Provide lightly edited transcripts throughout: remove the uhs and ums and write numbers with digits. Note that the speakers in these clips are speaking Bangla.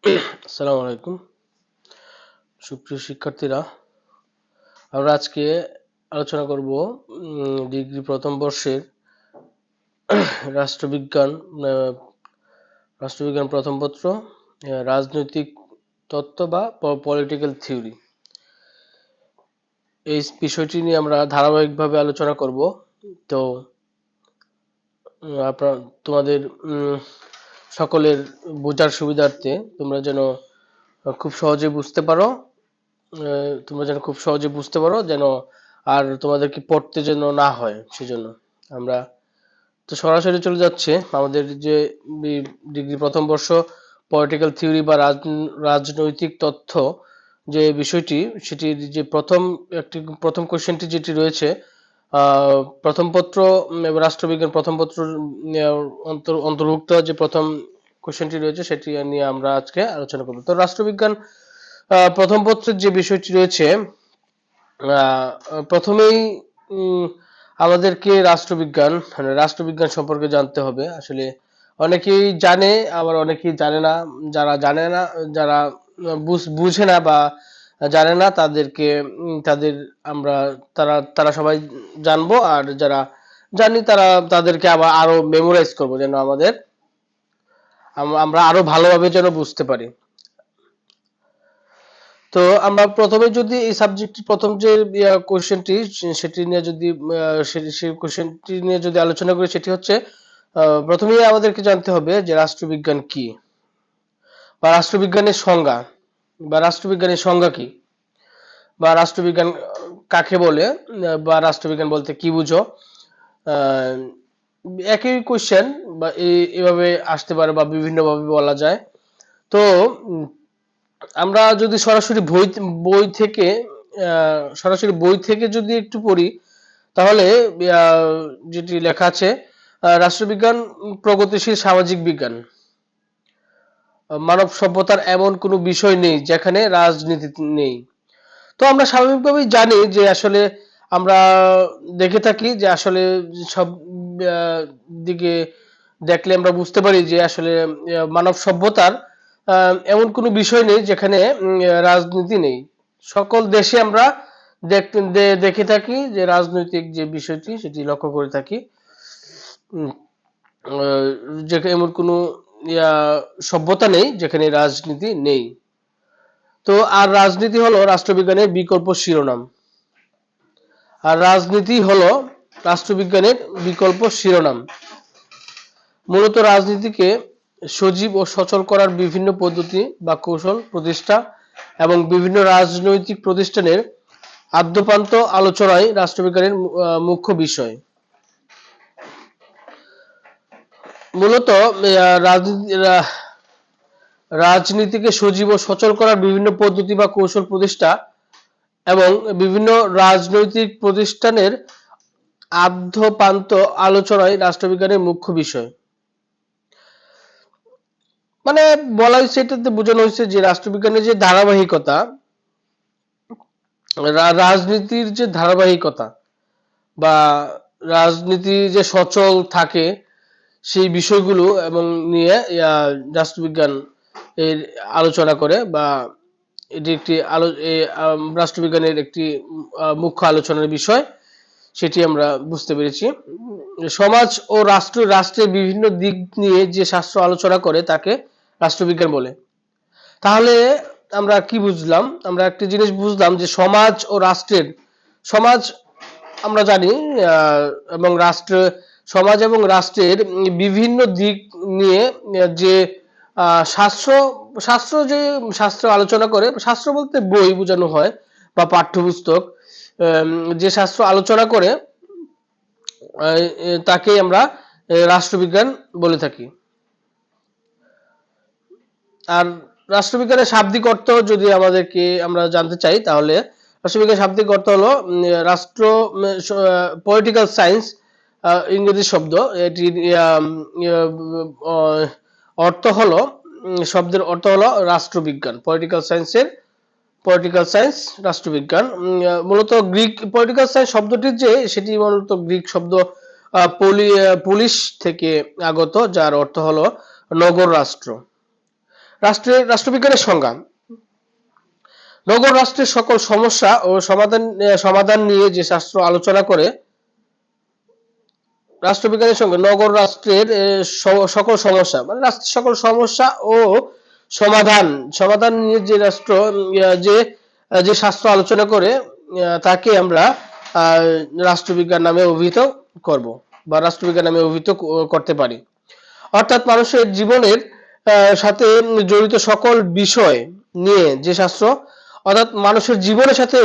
আসসালামু আলাইকুম সুপ্রিয় শিক্ষার্থীরা, আমরা আজকে আলোচনা করব ডিগ্রি প্রথম বর্ষের রাষ্ট্রবিজ্ঞান আহ, রাষ্ট্রবিজ্ঞান প্রথম পত্র, রাজনৈতিক তত্ত্ব বা পলিটিক্যাল থিওরি। এই বিষয়টি নিয়ে আমরা ধারাবাহিকভাবে আলোচনা করব। তো আপনার তোমাদের সকলের বোঝার সুবিধার্থে তোমরা যেন খুব সহজে বুঝতে পারো, যেন আর তোমাদেরকে পড়তে যেন না হয়, সেজন্য আমরা তো সরাসরি চলে যাচ্ছে আমাদের যে ডিগ্রি প্রথম বর্ষ পলিটিক্যাল থিওরি বা রাজনৈতিক তথ্য যে বিষয়টি, সেটির যে প্রথম কোশ্চেনটি যেটি রয়েছে, প্রথম পত্র রাষ্ট্রবিজ্ঞান প্রথম পত্র অন্তর্ভুক্ত যে প্রথম কোশ্চেনটি রয়েছে সেটি নিয়ে আমরা আজকে আলোচনা করব। তো রাষ্ট্রবিজ্ঞান প্রথম পত্রের যে বিষয়টি রয়েছে, প্রথমেই আমাদেরকে রাষ্ট্রবিজ্ঞান সম্পর্কে জানতে হবে। আসলে অনেকেই জানে, আবার অনেকেই জানে না। যারা বুঝে না বা জানে না, তারা সবাই জানবো, আর যারা জানি তাদেরকে আবার আরো মেমোরাইজ করবো, যেন আমরা আরো ভালোভাবে যেন বুঝতে পারি। তো আমরা প্রথমে যদি এই সাবজেক্ট প্রথম যে কোশ্চেনটি সেটি নিয়ে যদি সেই কোশ্চেনটি নিয়ে যদি আলোচনা করি, সেটি হচ্ছে প্রথমেই আমাদেরকে জানতে হবে যে রাষ্ট্রবিজ্ঞান কি, বা রাষ্ট্রবিজ্ঞানের সংজ্ঞা কি, বা রাষ্ট্রবিজ্ঞান কাকে বলে, বা রাষ্ট্রবিজ্ঞান বলতে কি বুঝো। আহ, একই কোশ্চেন বা এভাবে আসতে পারে বা বিভিন্ন ভাবে বলা যায়। তো আমরা যদি সরাসরি বই থেকে যদি একটু পড়ি, তাহলে যেটি লেখা আছে, রাষ্ট্রবিজ্ঞান প্রগতিশীল সামাজিক বিজ্ঞান। মানব সভ্যতার এমন কোনো বিষয় নেই যেখানে রাজনীতি নেই। তো আমরা স্বাভাবিকভাবেই জানি যে আসলে আমরা দেখে থাকি যে আসলে সব দিকে দেখলে আমরা বুঝতে পারি যে আসলে মানব সভ্যতার এমন কোনো বিষয় নেই যেখানে রাজনীতি নেই। সকল দেশে আমরা দেখে থাকি যে রাজনৈতিক যে বিষয়টি সেটি লক্ষ্য করে থাকি। উম, যেখানে এমন কোনো সভ্যতা নেই যেখানে রাজনীতি নেই। তো আর রাজনীতি হলো রাষ্ট্রবিজ্ঞানের বিকল্প শিরোনাম। আর রাজনীতি হলো রাষ্ট্রবিজ্ঞানের বিকল্প শিরোনাম। মূলত রাজনীতিকে সজীব ও সচল করার বিভিন্ন পদ্ধতি বা কৌশল প্রতিষ্ঠা এবং বিভিন্ন রাজনৈতিক প্রতিষ্ঠানের আদ্যোপান্ত আলোচনায় রাষ্ট্রবিজ্ঞানের মুখ্য বিষয়। মূলত রাজনীতিকে সজীব ও সচল করার বিভিন্ন পদ্ধতি বা কৌশল প্রতিষ্ঠা এবং বিভিন্ন রাজনৈতিক প্রতিষ্ঠানের আদ্যোপান্ত আলোচনায় রাষ্ট্রবিজ্ঞানের মুখ্য বিষয়। মানে বলা হয়েছে, এটাতে বোঝানো হয়েছে যে রাষ্ট্রবিজ্ঞানের যে ধারাবাহিকতা, রাজনীতির যে ধারাবাহিকতা বা রাজনীতি যে সচল থাকে, সেই বিষয়গুলো এবং নিয়ে রাষ্ট্রবিজ্ঞান এর আলোচনা করে, বা এটি একটি রাষ্ট্রবিজ্ঞানের একটি মুখ্য আলোচনার বিষয়, সেটি আমরা বুঝতে পেরেছি। সমাজ ও রাষ্ট্রের বিভিন্ন দিক নিয়ে যে শাস্ত্র আলোচনা করে তাকে রাষ্ট্রবিজ্ঞান বলে। তাহলে আমরা কি বুঝলাম? আমরা একটি জিনিস বুঝলাম যে সমাজ আমরা জানি, এবং সমাজ এবং রাষ্ট্রের বিভিন্ন দিক নিয়ে যে শাস্ত্র শাস্ত্র আলোচনা করে, শাস্ত্র বলতে বই বোঝানো হয় বা পাঠ্যপুস্তক, যে শাস্ত্র আলোচনা করে তাকে আমরা রাষ্ট্রবিজ্ঞান বলে থাকি। আর রাষ্ট্রবিজ্ঞানের শাব্দিক অর্থ যদি আমরা জানতে চাই, তাহলে রাষ্ট্রবিজ্ঞানের শাব্দিক অর্থ হলো রাষ্ট্র পলিটিক্যাল সায়েন্স, ইংরেজি শব্দ। এটির অর্থ হলো শব্দের অর্থ হলো রাষ্ট্রবিজ্ঞান। পলিটিক্যাল সায়েন্স রাষ্ট্রবিজ্ঞান মূলত গ্রিক পলিটিক্যাল সায়েন্স শব্দটির সেটি মূলত গ্রিক শব্দ পুলিশ থেকে আগত, যার অর্থ হলো নগর রাষ্ট্র। রাষ্ট্রবিজ্ঞানের সংজ্ঞা: নগর রাষ্ট্রের সকল সমস্যা ও সমাধান নিয়ে যে শাস্ত্র আলোচনা করে। রাষ্ট্রবিজ্ঞানের সঙ্গে নগর রাষ্ট্রের সকল সমস্যা, মানে রাষ্ট্রের সকল সমস্যা ও সমাধান সমাধান নিয়ে যে যে যে শাস্ত্র আলোচনা করে তাকে আমরা রাষ্ট্রবিজ্ঞান নামে অভিহিত করব বা রাষ্ট্রবিজ্ঞান নামে অভিহিত করতে পারি। অর্থাৎ মানুষের জীবনের সাথে জড়িত সকল বিষয় নিয়ে যে শাস্ত্র, অর্থাৎ মানুষের জীবনের সাথে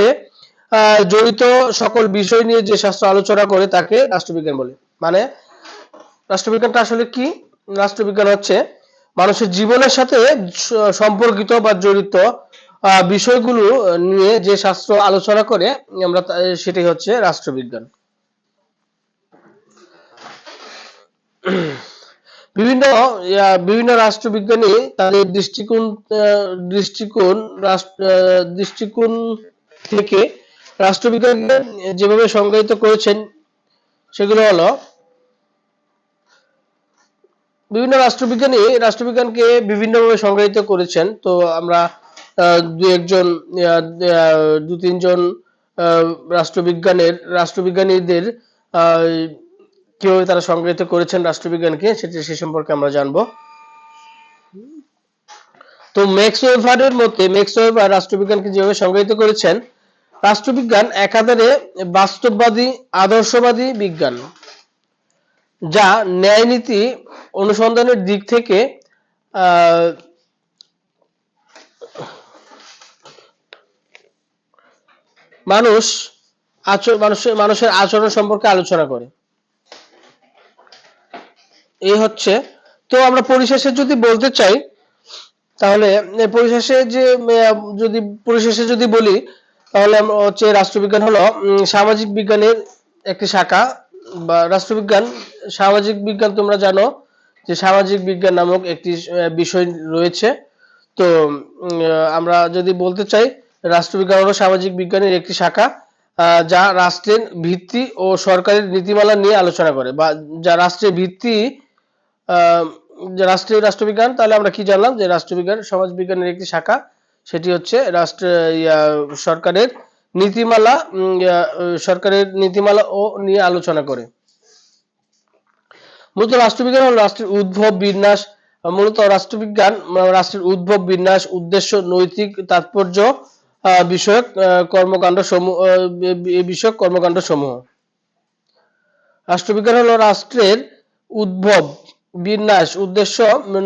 জড়িত সকল বিষয় নিয়ে যে শাস্ত্র আলোচনা করে তাকে রাষ্ট্রবিজ্ঞান বলে। মানে রাষ্ট্রবিজ্ঞানটা আসলে কি? রাষ্ট্রবিজ্ঞান হচ্ছে মানুষের জীবনের সাথে সম্পর্কিত বা জড়িত বিষয়গুলো নিয়ে যে শাস্ত্র আলোচনা করে আমরা সেটাই হচ্ছে রাষ্ট্রবিজ্ঞান। বিভিন্ন রাষ্ট্রবিজ্ঞানী তাদের দৃষ্টিকোণ থেকে রাষ্ট্রবিজ্ঞানকে যেভাবে সংজ্ঞায়িত করেছেন সেগুলো হলো, বিভিন্ন রাষ্ট্রবিজ্ঞানকে বিভিন্নভাবে সংজ্ঞায়িত করেছেন। তো আমরা দু তিনজন রাষ্ট্রবিজ্ঞানীদের কিভাবে তারা সংজ্ঞায়িত করেছেন রাষ্ট্রবিজ্ঞানকে সে সম্পর্কে আমরা জানবো। তো ম্যাক্স ওয়েবার রাষ্ট্রবিজ্ঞানকে যেভাবে সংজ্ঞায়িত করেছেন, রাষ্ট্রবিজ্ঞান একাধারে বাস্তববাদী আদর্শবাদী বিজ্ঞান, যা ন্যায় নীতি অনুসন্ধানের দিক থেকে মানুষের আচরণ সম্পর্কে আলোচনা করে। এই হচ্ছে। তো আমরা পরিশেষে যদি বলতে চাই, তাহলে পরিশেষে যদি বলি, তাহলে হচ্ছে রাষ্ট্রবিজ্ঞান হলো সামাজিক বিজ্ঞানের একটি শাখা বা রাষ্ট্রবিজ্ঞান। সামাজিক বিজ্ঞান, তোমরা জানো যে সামাজিক বিজ্ঞান নামক একটি বিষয় রয়েছে। তো আমরা যদি বলতে চাই, রাষ্ট্রবিজ্ঞান হলো সামাজিক বিজ্ঞানের একটি শাখা যা রাষ্ট্রের ভিত্তি ও সরকারের নীতিমালা নিয়ে আলোচনা করে, বা যা রাষ্ট্রের ভিত্তি রাষ্ট্রবিজ্ঞান। তাহলে আমরা কি জানলাম? যে রাষ্ট্রবিজ্ঞান সমাজ বিজ্ঞানের একটি শাখা, সেটি হচ্ছে সরকারের নীতিমালা ও নিয়ে আলোচনা করে। মূলত রাষ্ট্রবিজ্ঞান হল রাষ্ট্রের উদ্ভব, বিন্যাস, উদ্দেশ্য, নৈতিক তাৎপর্য বিষয়ক কর্মকাণ্ড সমূহ। রাষ্ট্রবিজ্ঞান হল রাষ্ট্রের উদ্ভব, বিন্যাস, উদ্দেশ্য,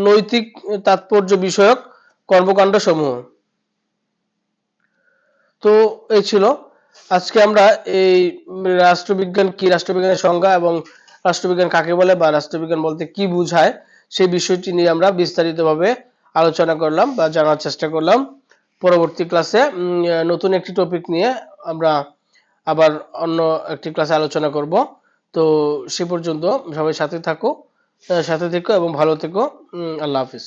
নৈতিক তাৎপর্য বিষয়ক কর্মকাণ্ড সমূহ। তো এই ছিল আজকে আমরা এই রাষ্ট্রবিজ্ঞান কি, রাষ্ট্রবিজ্ঞানের সংজ্ঞা এবং রাষ্ট্রবিজ্ঞান কাকে বলে বা রাষ্ট্রবিজ্ঞান বলতে কি বোঝায় সেই বিষয়টি নিয়ে আমরা বিস্তারিতভাবে আলোচনা করলাম বা জানার চেষ্টা করলাম। পরবর্তী ক্লাসে নতুন একটি টপিক নিয়ে আমরা আবার অন্য একটি ক্লাসে আলোচনা করব। তো সে পর্যন্ত সবাই সাথে থেকো এবং ভালো থেকো। আল্লাহ হাফিজ।